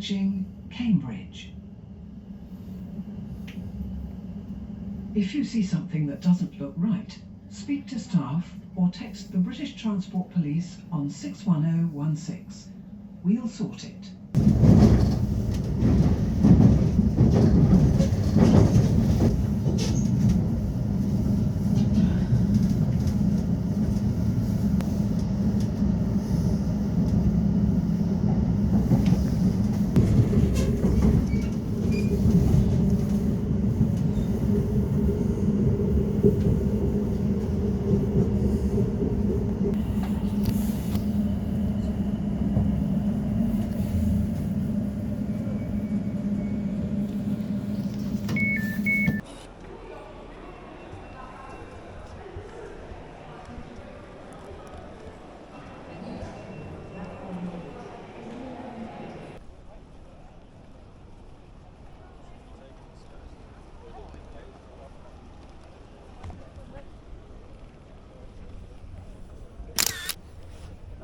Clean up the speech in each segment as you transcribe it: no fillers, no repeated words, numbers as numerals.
approaching Cambridge. If you see something that doesn't look right, speak to staff or text the British Transport Police on 61016. We'll sort it.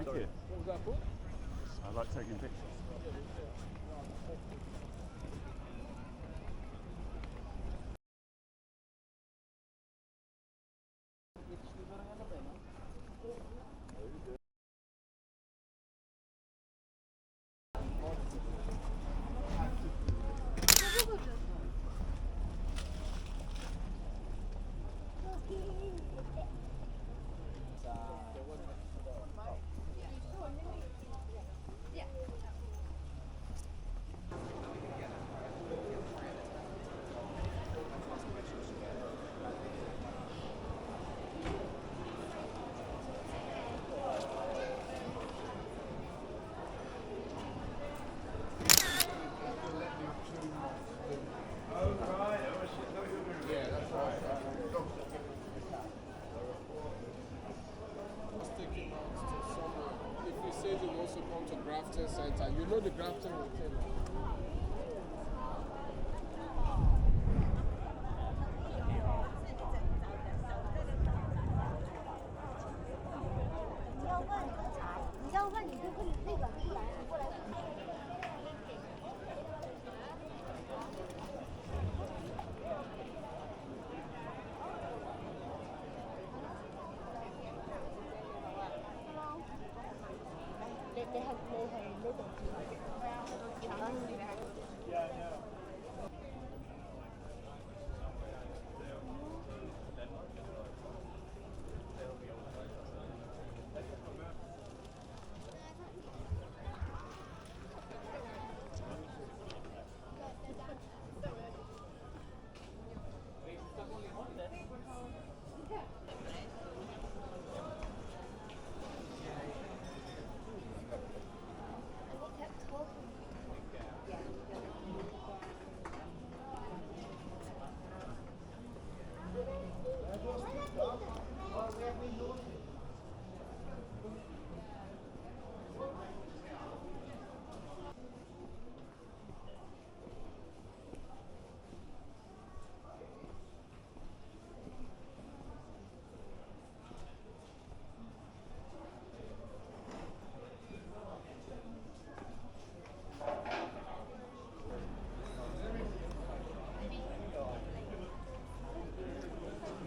Thank you. What was that for? I like taking pictures. Center. You know the Grafton Hotel.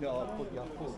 No, I'll put your food.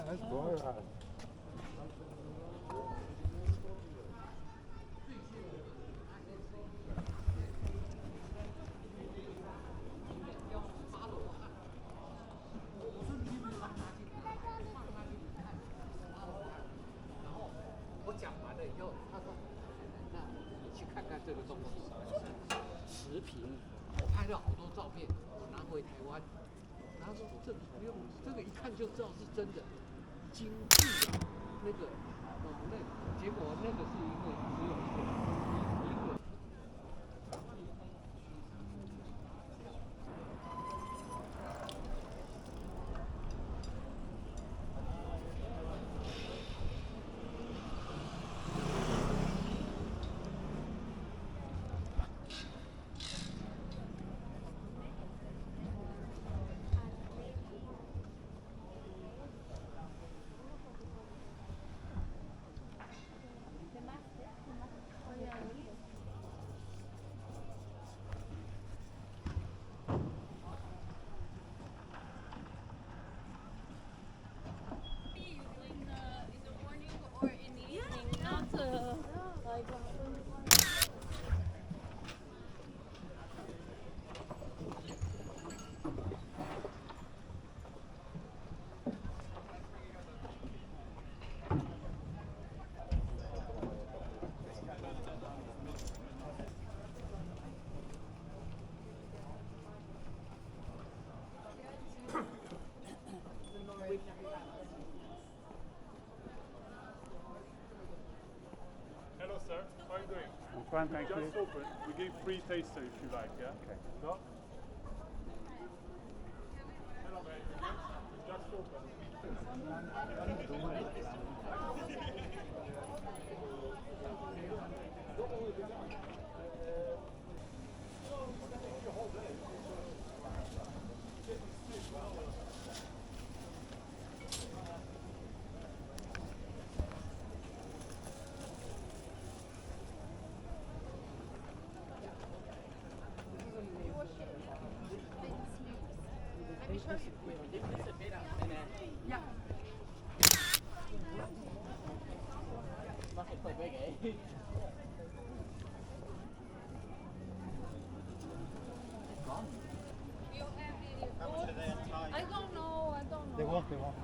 That's boring. Hello, sir. How are you doing? I'm fine, thank you. Just open. We give free taster if you like, yeah? Okay. No? Hello, mate. Just open. I don't know. They won't, they won't.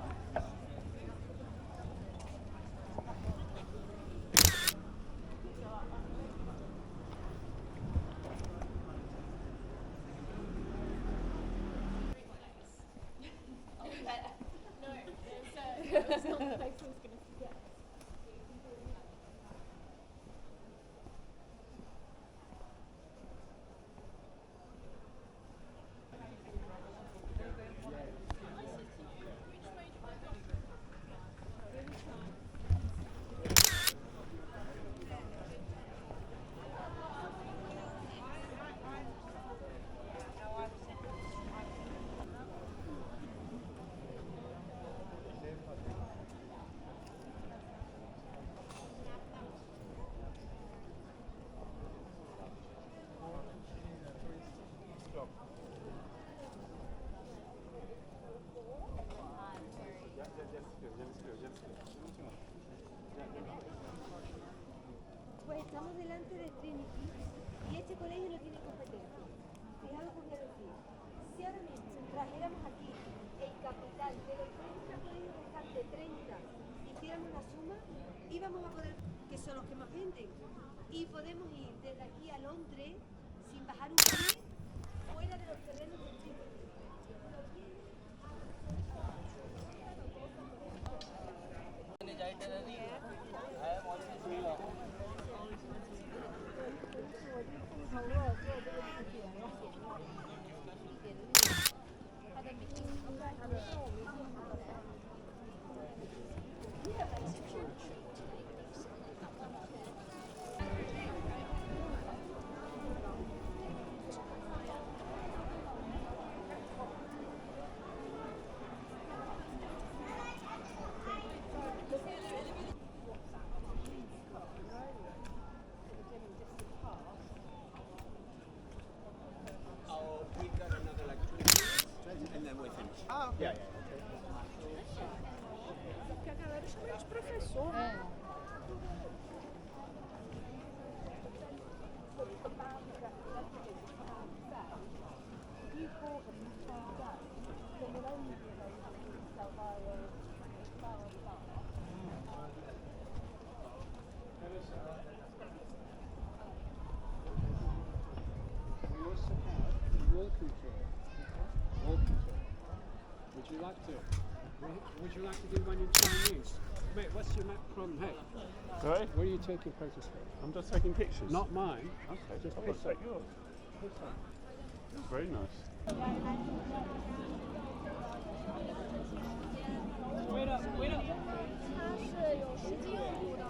Pues estamos delante de Trinity y este colegio no tiene competencia. Fijaros lo que decir. Si ahora mismo trajéramos aquí el capital de los 30 colegios restantes, 30, hiciéramos una suma, íbamos a poder, que son los que más venden, y podemos ir desde aquí a Londres sin bajar un pie fuera de los terrenos del Trinity. Would you like to do one in Chinese? Mate, what's your from? Hey, Sorry? where are you taking photos from? I'm just taking pictures. Not mine. Okay, Just I'll pictures. take yours. That's very nice. Wait up. 它是有实际用途的。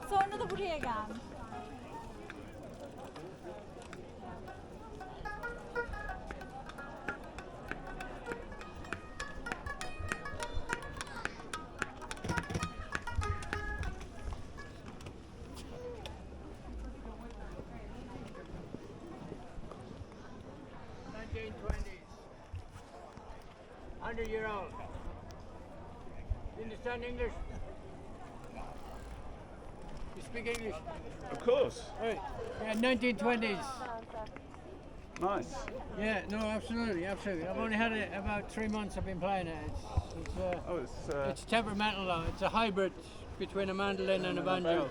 Sonra da buraya gelmiş. €100. You understand English? You speak English? Of course. Right. Yeah, 1920s. Nice. Yeah, no, absolutely. I've only had it about 3 months. I've been playing it. It's temperamental though. It's a hybrid between a mandolin and a banjo.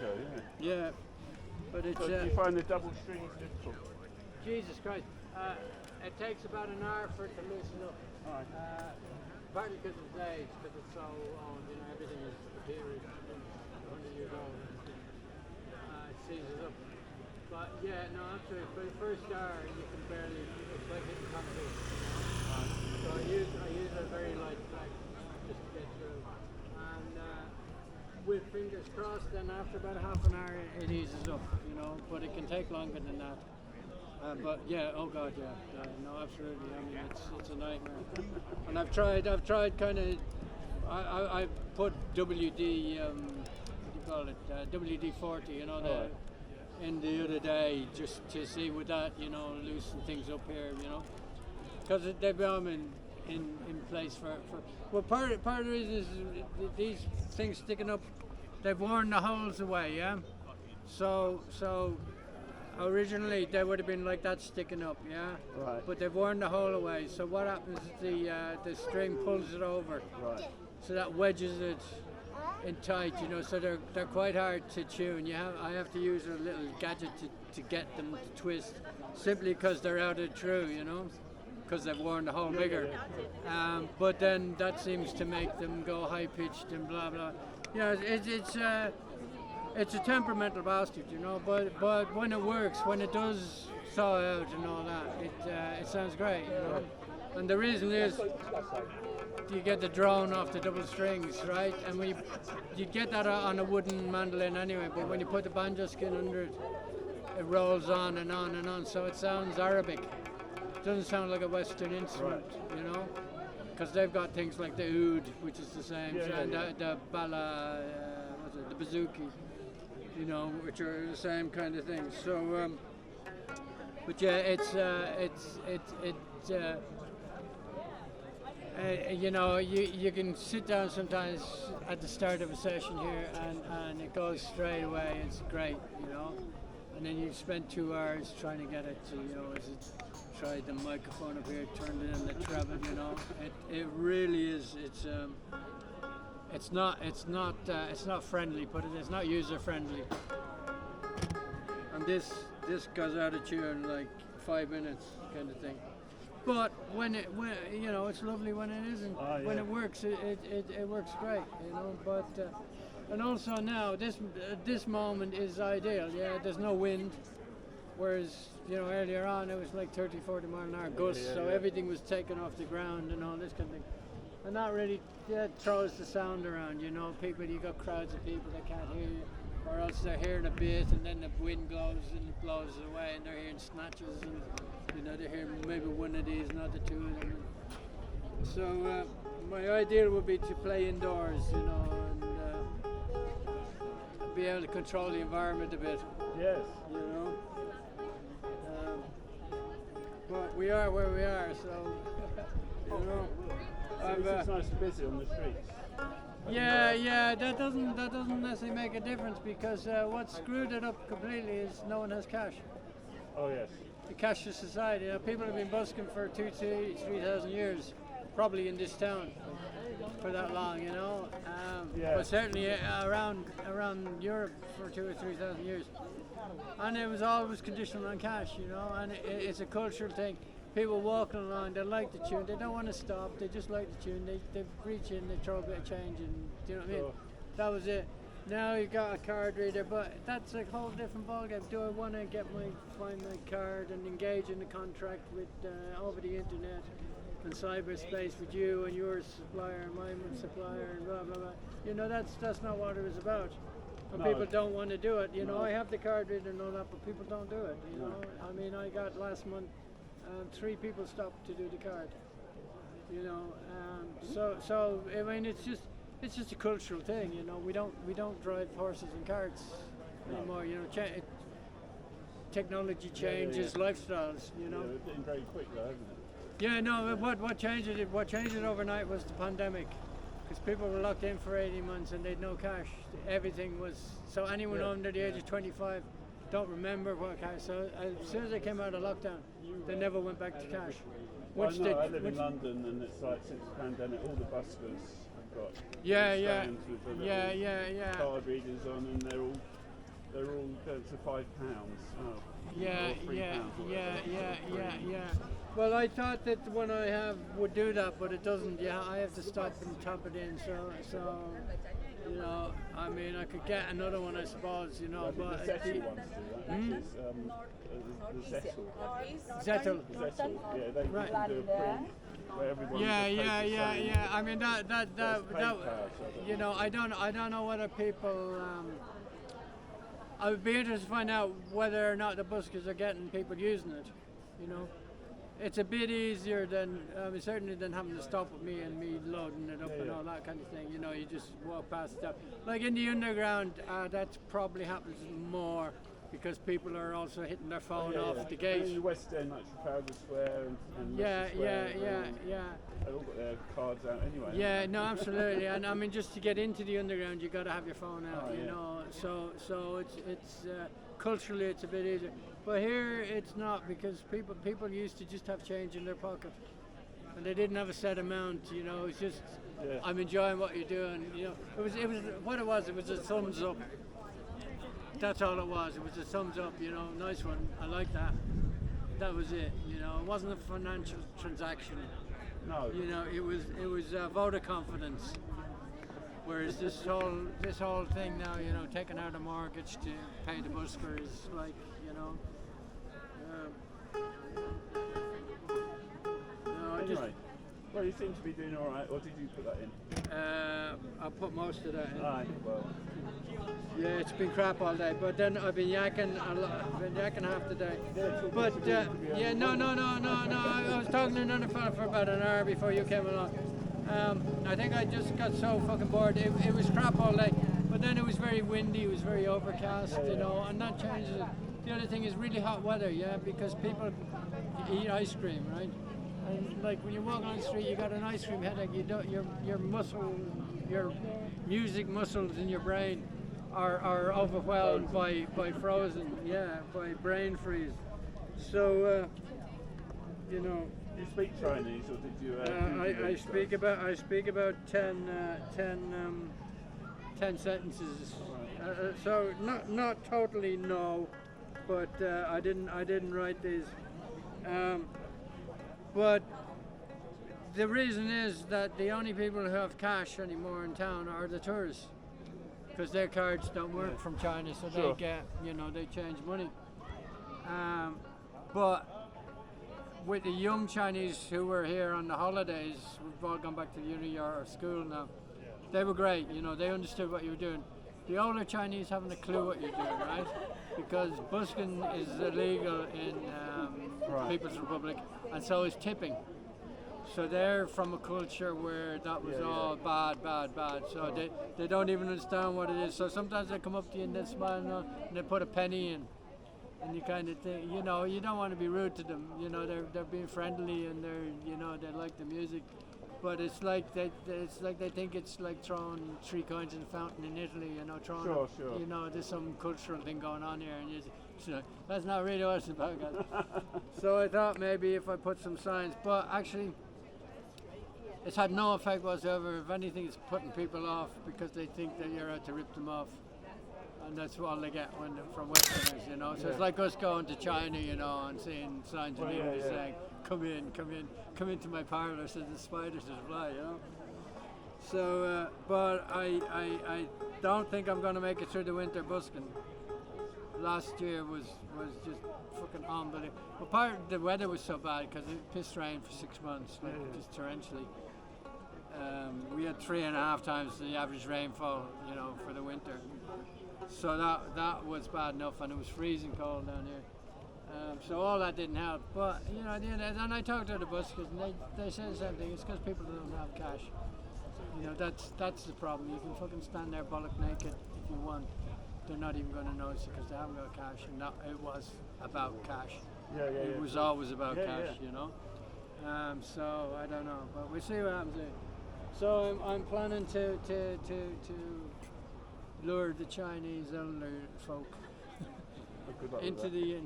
Yeah, but it's. So do you find the double strings difficult? Jesus Christ. It takes about an hour for it to loosen up. Partly because of its age, because it's so old, everything is material, 100 years old. It seizes up. But yeah, no, absolutely. For the first hour, you can barely, it's like hitting concrete. So I use a very light flag just to get through. And with fingers crossed, then after about half an hour, it eases up, but it can take longer than that. But yeah, oh god, yeah, no, absolutely. I mean, it's a nightmare. And I've tried kind of. I put WD, what do you call it? WD-40, in the other day just to see would that, loosen things up here, because they've been in place for. Well, part of the reason is these things sticking up. They've worn the holes away, yeah. So. Originally, they would have been like that sticking up, yeah? Right. But they've worn the hole away, so what happens is the string pulls it over. Right. So that wedges it in tight, so they're quite hard to tune. I have to use a little gadget to get them to twist, simply because they're out of true, because they've worn the hole bigger. But then that seems to make them go high-pitched and blah, blah. It's a temperamental bastard, but when it works, when it does thaw out and all that, it sounds great, And the reason is, you get the drone off the double strings, right? And you get that on a wooden mandolin anyway, but when you put the banjo skin under it, it rolls on and on and on, so it sounds Arabic. It doesn't sound like a Western instrument, because they've got things like the oud, which is the same, and the bala, what's it, the bazooki, you know, which are the same kind of thing. So, but yeah, you know, you can sit down sometimes at the start of a session here, and it goes straight away. It's great, you know, and then you spend 2 hours trying to get it to, you know, is it. Tried the microphone up here, turned it in the treble, you know. It really is. It's not friendly, but it's not user friendly. And this goes out of tune in like 5 minutes, kind of thing. But when you know, it's lovely when it isn't. When it works, it works great, you know. But and also now this moment is ideal. Yeah, there's no wind. Whereas, you know, earlier on it was like 30, 40 mile an hour gusts, so everything was taken off the ground and all this kind of thing. And that really throws the sound around, you know. You got crowds of people that can't hear you, or else they're hearing a bit and then the wind blows and it blows it away and they're hearing snatches and, you know, they're hearing maybe one of these, not the two of them. So my ideal would be to play indoors, you know, and be able to control the environment a bit. Yes. You know. But we are where we are, so you know. It's nice and busy on the streets. Yeah, that doesn't necessarily make a difference because what screwed it up completely is no one has cash. Oh yes. The cashless society. You know, people have been busking for 3,000 years, probably in this town for that long, you know. But certainly around Europe for 2,000 or 3,000 years. And it was always conditional on cash, you know, and it's a cultural thing. People walking along, they like the tune, they don't want to stop, they just like the tune, they reach in, they throw a bit of change in, do you know what I mean? That was it. Now you got a card reader, but that's a whole different ballgame. Do I want to find my card and engage in a contract with over the internet and cyberspace with you and your supplier and my supplier and blah blah blah? You know, that's not what it was about. And people don't want to do it. You know, I have the card reader and all that, but people don't do it. You know, I mean, I got last month 3 people stopped to do the card. You know, so I mean, it's just a cultural thing. You know, we don't drive horses and carts anymore. You know, technology changes lifestyles. You know, it's getting very quick though, isn't it? Yeah, no. What changed it overnight was the pandemic. Because people were locked in for 18 months and they'd no cash. Everything was, so anyone under the age of 25 don't remember what cash. So as soon as they came out of lockdown, they never went back to cash. I live in London and it's like since the pandemic, all the buskers have got stands with the card readers on and they're all going to £5. Yeah. Well, I thought that the one I have would do that, but it doesn't. Yeah, I have to stop and top it in. So you know, I mean, I could get another one, I suppose. You know, but the Zettel ones do that. The Zettel. Yeah, they can do a print where everyone. Yeah. I mean that you know, I don't know whether people. I would be interested to find out whether or not the buskers are getting people using it. You know. It's a bit easier than, certainly than having to stop with me and me loading it up and all that kind of thing. You know, you just walk past stuff. Like in the underground, that probably happens more because people are also hitting their phone off the gate. In the West End, like Trafalgar Square and Leicester Square, they've all got their cards out anyway. Yeah, no, absolutely. And I mean, just to get into the underground, you got to have your phone out. You know, so it's culturally it's a bit easier. But here it's not because people used to just have change in their pocket, and they didn't have a set amount. You know, it's just I'm enjoying what you're doing. You know, it was what it was. It was a thumbs up. That's all it was. It was a thumbs up. You know, nice one. I like that. That was it. You know, it wasn't a financial transaction. No. You know, it was a vote of confidence. Whereas this whole thing now, you know, taking out a mortgage to pay the busker is like, you know. Anyway, well, you seem to be doing all right. Or did you put that in? I put most of that in. Aye, well. Yeah, it's been crap all day. But then I've been yakking half the day. But no. I was talking to another fella for about an hour before you came along. I think I just got so fucking bored. It was crap all day, but then it was very windy, it was very overcast, you know, and that changes it. The other thing is really hot weather, yeah, because people eat ice cream, right? And like when you walk on the street, you got an ice cream headache. You don't, your music muscles in your brain are overwhelmed by frozen, yeah, by brain freeze. So, you know. Do you speak Chinese, or did you? I speak about 10 sentences. So not totally no, but I didn't write these. But the reason is that the only people who have cash anymore in town are the tourists, because their cards don't work from China, so Sure. they get, you know, they change money. But with the young Chinese who were here on the holidays, we've all gone back to uni or school now, they were great, you know, they understood what you were doing. The older Chinese haven't a clue what you're doing, right? Because busking is illegal in People's Republic, and so is tipping. So they're from a culture where that was all bad. So they don't even understand what it is. So sometimes they come up to you and they smile and they put a penny in. And you kind of think, you know, you don't want to be rude to them. You know, they're being friendly and they like the music, but it's like they think it's like throwing 3 coins in a fountain in Italy. You know, Sure. You know, there's some cultural thing going on here, and that's not really what it's about, guys. So I thought maybe if I put some signs, but actually, it's had no effect whatsoever. If anything, it's putting people off because they think that you're out to rip them off. And that's all they get from Westerners, you know. So it's like us going to China, you know, and seeing signs in English saying, come into my parlour, so the spiders will fly, you know. So, but I don't think I'm going to make it through the winter busking. Last year was just fucking unbelievable. Well, part of the weather was so bad because it pissed rain for 6 months, like just torrentially. We had 3.5 times the average rainfall, you know, for the winter. So that was bad enough, and it was freezing cold down here. So all that didn't help. But you know, and I talked to the buskers, and they said the same thing. It's because people don't have cash. You know, that's the problem. You can fucking stand there bollock naked if you want. They're not even going to notice it because they haven't got cash, and it was about cash. It was always about cash, you know. So I don't know, but we'll see what happens here. So I'm planning to lure the Chinese elder folk into the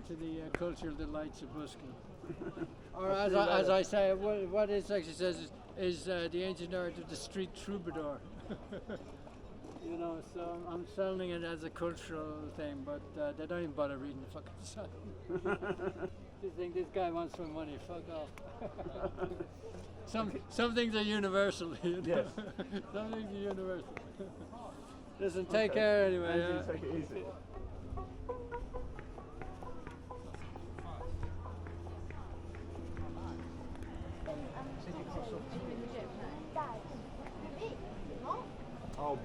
cultural delights of busking. Or as I say, what it actually says is the ancient art of the street troubadour. You know, so I'm selling it as a cultural thing, but they don't even bother reading the fucking sign. They think this guy wants some money, fuck off. Some things are universal, you know? Yes. Some things are universal. Listen, take care anyway. Andrew, take it easy. Oh,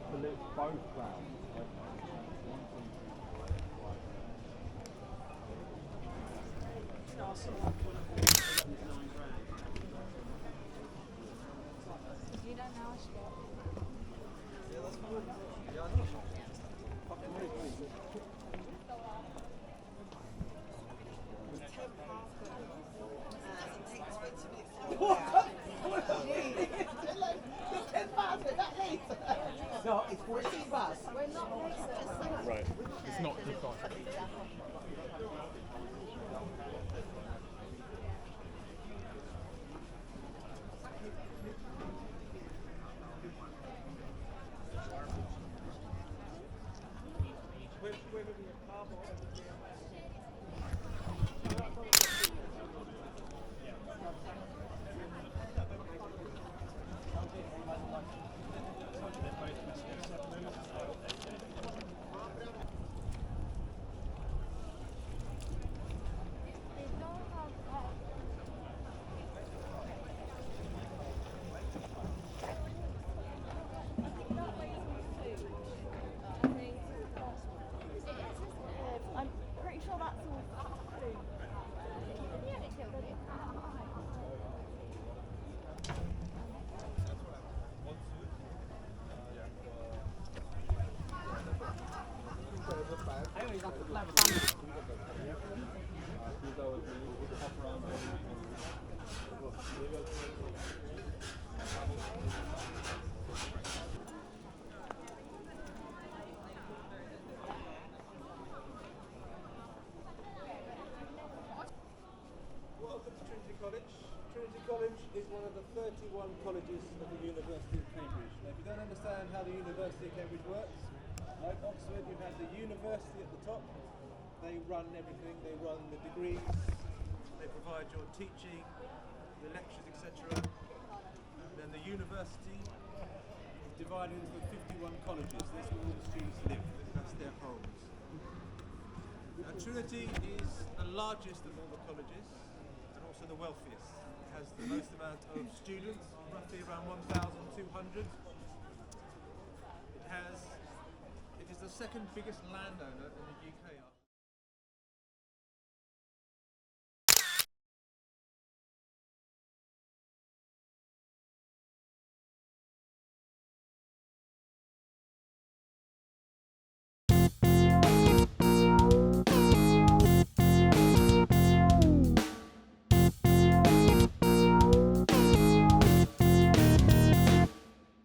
both rounds. No, it's 14 bus. Right. It's not just on. Welcome to Trinity College. Trinity College is one of the 31 colleges of the University of Cambridge. Now, if you don't understand how the University of Cambridge works, like Oxford, you have the university at the top. They run everything. They run the degrees. They provide your teaching, the lectures, etc. And then the university is divided into 51 colleges. That's where all the students live. That's their homes. Now, Trinity is the largest of all the colleges and also the wealthiest. It has the most amount of students, roughly around 1,200. It is the second biggest landowner in the UK.